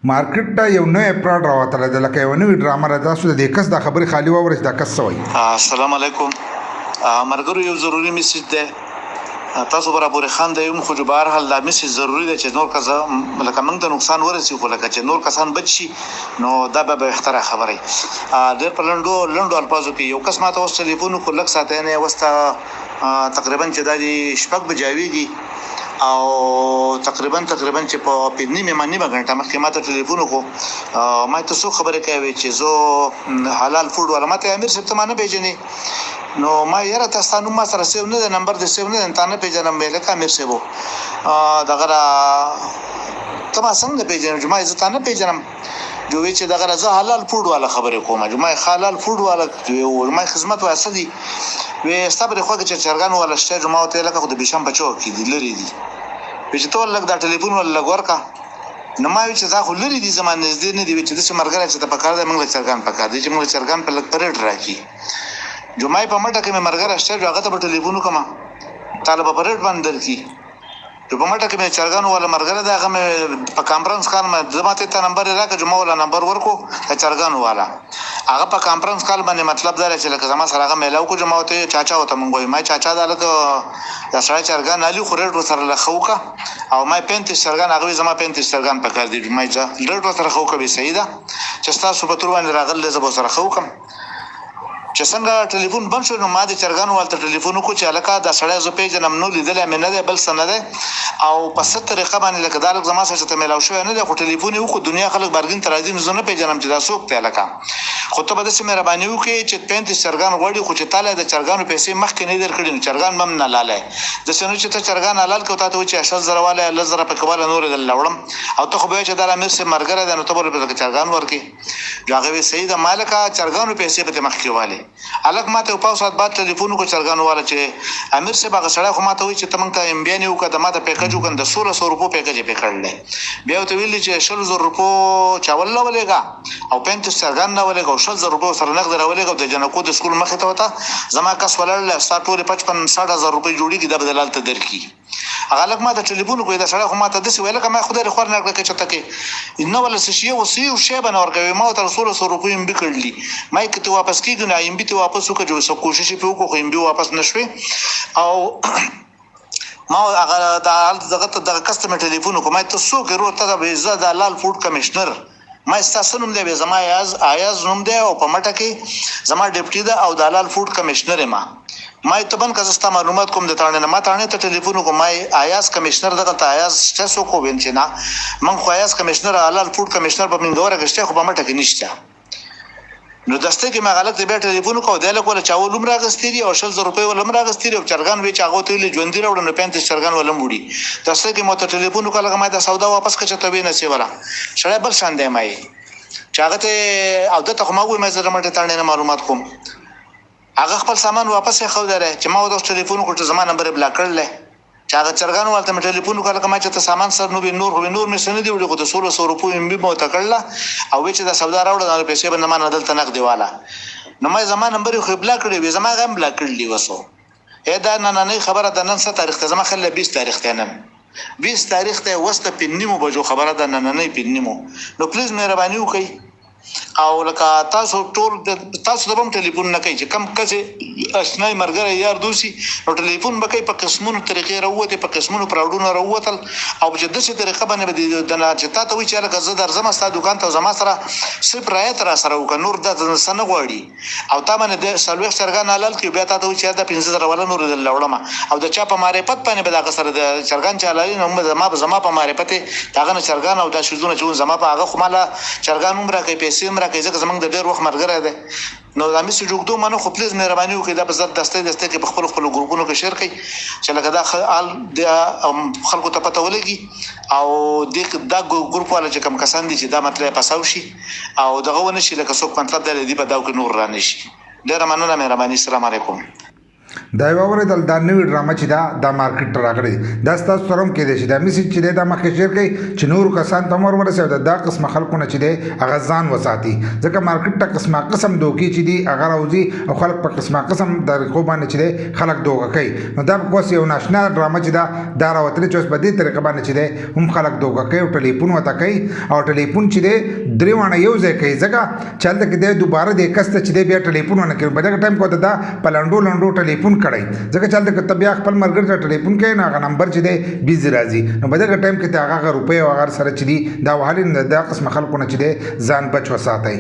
مارکیټ ته یو نوی پراډ راوتلی دی لکه یو نوې ډرامه را تاسو د دې کس دا خبرې خالي واورئ چې دا کس څه وایي. السلام علیکم. ملګرو یو ضروري میسج دی تاسو برابر خان دی یم خو جو بهر حال دا میسج ضروري دی چې نور کسه لکه موږ ته نقصان ورسي خو لکه چې نور کسان بچ شي نو دا به بهتره خبره ډېر په لنډو الفاظو کې یو کس ماته اوس ټلیفون وکړ لږ ساعته نه وسته تقریبا چې دا دي شپږ بجاویږي او تقریبا چې په نیمه غنټه مخکې ماته ټلیفون وکړ ما ته څو خبرې کوي چې زه حلال فوډ ولا ماته امیر صاحب ته ما نه پیژنې نو ما یاره تاسو نو ما سره سیو نه د نمبر د سیو نه ته نه پیژنم مې لکه امیر صاحب دغه ته ما څنګه پیژنم جمعه زه ته نه پیژنم جوړې چې دغه زه حلال فوډ والا خبرې کوم جمعه حلال فوډ والا ما خدمت واسه دي وې صبر خو چې چرګان ولا شته جمعه ته لکه خو د بشم بچو کې دي لري دي چې ټول لګ دا ټلیفون ولا لګور کا نو ما وی چې دا خو لري دي زمانه نږدې نه دی چې د مرګره چې ته پکار دی موږ چرګان پکار دي چې موږ چرګان په لګ پرېټ راکی جمعه په مټه کې مې مرګره شته هغه ته ټلیفون کما طالب پرېټ باندې درکی په مټه کې مې چرګان ولا مرګره دا هغه په کانفرنس کال مې زماته ته نمبر راکړ جمعه ولا نمبر ورکو چرګان والا هغه په کانفرنس کال باندې مطلب دا چې لکه زما سره هغه میلاو کو جمعه ته چاچا وته مونږ وای ما چاچا دا لکه د سړی چرګان علي خورېټ سره لخوکا او ما 35 چرګان هغه زما 35 چرګان پکار دي ما ځا لړ سره خوکا به سیدا چې تاسو په تور باندې راغل زبو سره خوکم چې څنګه ټلیفون بند شو نو ما د چرګانو والته ټلیفون کو چې الکا د سړی زو پیژنم نو لیدل مې نه دی بل سند او په ست طریقه باندې لکه دالک زما سره ته ملاو شو نه دی خو ټلیفون یو خو دنیا خلک برګین تر دې نه پیژنم چې دا څوک دی الکا خو ته به د سیمه ربانی وکي چې 35 چرګان غوړي خو چې تعالی د چرګانو پیسې مخکې نه درکړي چرګان مم نه لاله د سينو چې ته چرګان حلال کوته ته چې 80 والا الله زره په کواله نور د لوړم او ته خو به چې د امیر سره مرګره د نو ته په چرګان ورکی هغه وی سید مالکا چرګانو پیسې په مخکې واله الګ ماته په اوسات بعد ټلیفون کو چرګانو والا چې امیر سره هغه سره خو ماته وی چې تمنګ ته ام بیان یو کده ماته پیکج وکړ د 1600 روپو پیکج پکړل بیا ته ویل چې 1600 روپو چاول ولېګا او 35 چرګان نه ولېګا 1600 روپو سره نقد راولېګا د جنکو د سکول مخه ته وتا زما کس ولل ساتوري 55-60,000 روپۍ جوړیږي د بدلالت درکې هغه لکه ما د ټلیفون کوی د سره خو ما ته د سی ویل کما خدای خور نه کړ چې تکي نو ول سشي وسی او شی بنور کوي ما ته 1600 روپۍ ام بکړلی ما کته واپس کیږي نه ام بیت واپس وکړو سو کوشش په وکړو ام بي واپس نشوي او ما هغه د کسٹمر ټلیفون کوم ته سو ګرو ته د عزت حلال فوډ کمشنر ما استاسو نوم دی زما ایاز نوم دی او په مټه کې زما ډیپټي ده او د حلال فوډ کمشنر ما ته بن کزستا معلومات کوم د تانه ما تانه ته ټلیفون کوم ما ایاز کمشنر دغه ته ایاز تاسو کو وینچنا من خو ایاز کمشنر حلال فوډ کمشنر په من غوړه غشته خو په مټه کې نشته نو دسته کې ما غلط به ټلیفون کو د له کوله چاول عمر غستيري او 600 روپۍ ول عمر غستيري او چرګان وی چاغو ته له ژوند دی وړو 35 چرګان ول مړي دسته کې مو ته ټلیفون کله ما د سودا واپس کچ ته وینې سی ولا شړې بل شان دی مای چاغته او دته خو ما وې مې زره مټه تانه معلومات کوم هغه خپل سامان واپس خو دره چې ما د ټلیفون کوټه زما نمبر بلاک کړل چاغه چرګانو ولته مې ټلیفون کله ما چې ته سامان سر نو به نور مې سن دی وړو د 1600 روپۍ ام بي مو ته کړل او چې د سودا راوړل د پیسې باندې ما نه دلته نقد دیواله نو ما زما نمبر خو بلاک کړی وې زما غم بلاک کړلی وسو دا نه خبره د نن څه تاریخ ته زما خل 20 تاریخ ته نن 20 تاریخ ته وسته پینیمو بجو خبره ده نه پینیمو نو پلیز مهرباني وکړئ او لکه تاسو ټول تاسو د بم ټلیفون نه کوي چې کم کسه اسنای مرګره یار دوسی نو ټلیفون بکې په قسمونو طریقې راوته په قسمونو پراوډونو راوتل او په دې طریقه باندې د نه چې تاسو وی چې لکه زه درځم ستاسو دکان ته زما سره صرف رایت را سره وک نور د سن غوړي او تا باندې د سلوخ چرګان حلال کې بیا تاسو چې دا 15 ولا نور د لوړما او د چا په معرفت باندې به دا سره د چرګان چالای نو زما په معرفت داغه چرګان او د شذونه چې زما په هغه خو مالا چرګان عمر کې پیسې عمر کې ځکه زمنګ د ډېر وخت مرګره ده نو د امي سجوګدو منو خو پلیز مهرباني وکړئ دا په زړه دسته کې په خپل ګروپونو کې شیر کړئ چې لکه دا د خلکو ته پته ولګي او دا ګروپ والا چې کم کسان دي چې دا مطلب پاساو شي او دغه ونه شي لکه څوک مطلب دی په داو کې نور رانه شي ډېر مننه مهرباني السلام علیکم دا یوه اورېدل دا نوې ډرامه چې دا مارکیټ ته راغلی دا ستاسو سره هم کیدای شي دا میسج چې دی دا مخکې شیر کوي چې نورو کسانو ته هم ورسوي او دا قسمه خلکو نه چې دی هغه ځان وساتي ځکه مارکیټ ته قسمه قسم دوکې چې دي هغه راوځي او خلک په قسمه قسم طریقو باندې چې دی خلک دوکه کوي نو دا اوس یو ناشنا ډرامه چې دا راوتلې چې اوس په دې طریقه باندې چې دی هم خلک دوکه کوي او ټلیفون ورته کوي او ټلیفون چې دی درې واړه یو ځای کوي ځکه چې هلته کې دی دوباره دې کس ته چې دی بیا ټلیفون ونه کوي په دغه ټایم کې ورته دا په لنډو ټلیفون کړی ځکه چې هلته که ته بیا خپل ملګري ته ټلیفون کوې نو هغه نمبر چې دی بیزي راځي نو په دغه ټایم کې ته هغه روپۍ او هغه سره چې دي دا وهلې دا قسمه خلکو نه چې دی ځان بچ وساتئ